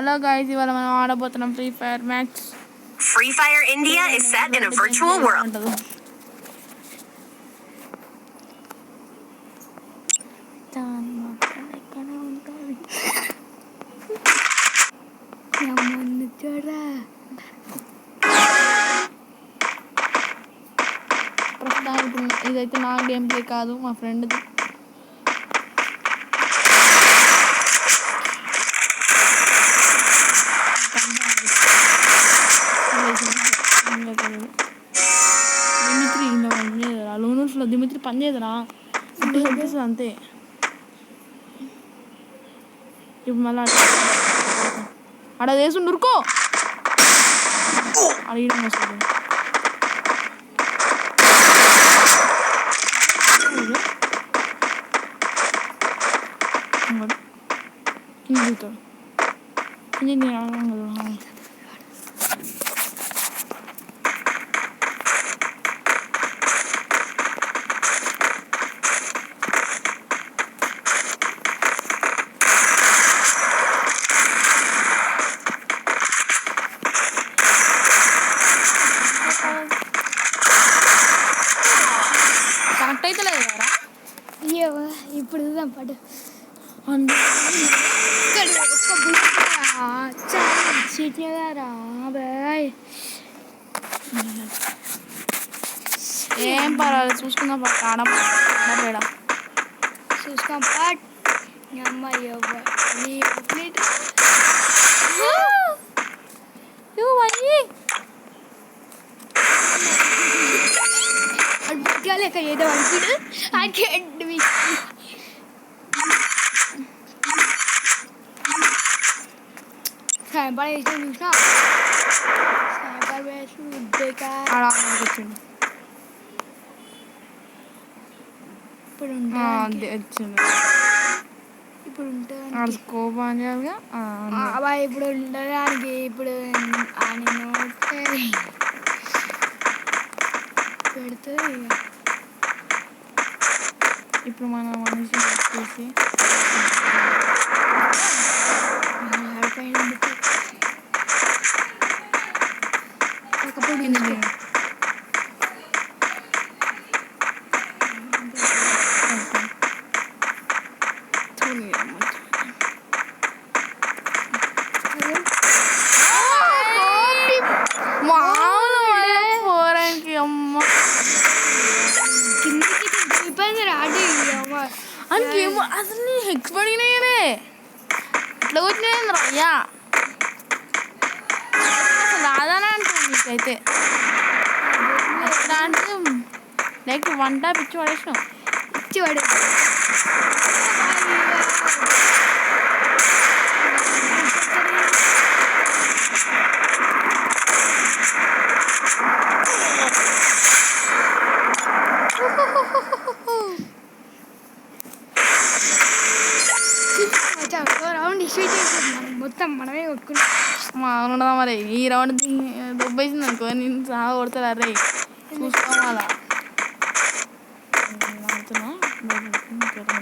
Hello guys, ఇవాళ మనం ఆడబోతున్నాం Free Fire match. Free Fire India is set in a virtual world. ప్రస్తుతానికి ఇదైతే నా గేమ్ ప్లే కాదు, మా ఫ్రెండ్ది. దిమిత్రి ఇంత పని చేయదురా, లోనూర్స్లో దిమిత్రి పని చేయదురా, ఇంటి కనిపిస్తుంది అంతే. ఇప్పుడు మళ్ళీ ఆడ వేసి ఉరుకో అడిగడం వస్తుంది. కింద దిగుతాడు, కింద కనెక్ట్ అయితే లేదు కదా. ఇప్పుడు పడు ఏం పర్వాలేదు, చూసుకుందాం. ఆడడం చూసుకోం పట్ అమ్మాయి లేక ఏదో అనుకుడు సాయంత్రం వేసి చూసినా సాయంత్రం వేసి వచ్చింది. ఇప్పుడు ఇప్పుడు ఉంటుంది స్కోప్ అని ఇప్పుడు ఉండడానికి ఇప్పుడు నేను పెడితే ఇప్పుడు మన మనిషి వచ్చేసి అంకేమో అసలు నీ హెక్స్ పడినాయనే ఇట్లా వచ్చినాయి రయ్యా. అసలు రాదానే అంటాను నీకైతే. ఎట్లా అంటే లైక్ వన్ టాప్ ఇచ్చి పడేసినావు. ఇచ్చి పడే రౌండ్ ఇష్యూ చేసి మొత్తం మనమే కొట్టుకుంటాం. అవునుదా మరి. ఈ రౌండ్ దొబ్బేసింది అనుకో, నేను సహా కొడతాడు. అరే చూసుకోవాలా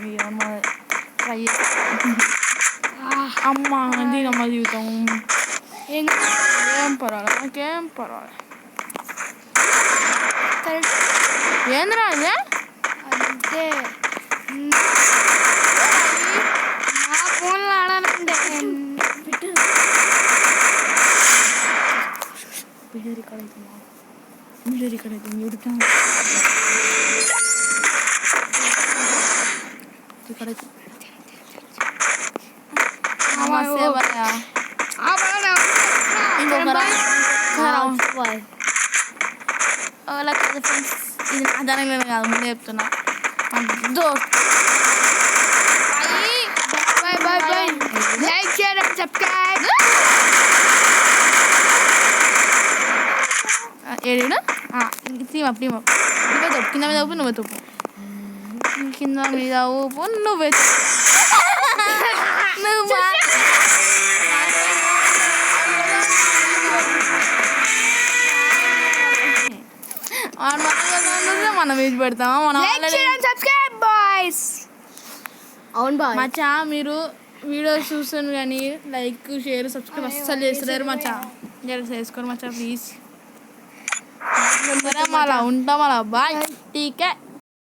ఈ రౌండ్ ట్రై అమ్మా దీనమ్మ జీవితం. ఏం పర్వాలేదు, నాకేం పర్వాలేదు. ఏంద్రా ఇదే అంటే నా ఫోన్లో ఆడాలంటే వీడియో రికార్డ్ అవుతుంది ఉడుతా రికార్డ్ అవుతుంది. ఫ్రెండ్స్, ఇది నా ఛానల్ కాదు, ముందే చెప్తున్నా. Like share and subscribe. ఏడు టీమప్ నువ్వే తప్పు, కింద మీద ఊపు, నువ్వే తప్పు, కింద మీద ఊపు, నువ్వే నువ్వు మనం ఏజ్ పెడతామా మనం. అవును బాయ్ మచ్చా, మీరు వీడియోస్ చూస్తాను కానీ లైక్ షేర్ సబ్స్క్రైబ్ అస్సలు చేస్తలేరు మచ్చా. జర చేసుకోరు మచ్చా ప్లీజ్. మళ్ళా ఉంటాం అలా బాయ్ టీకే.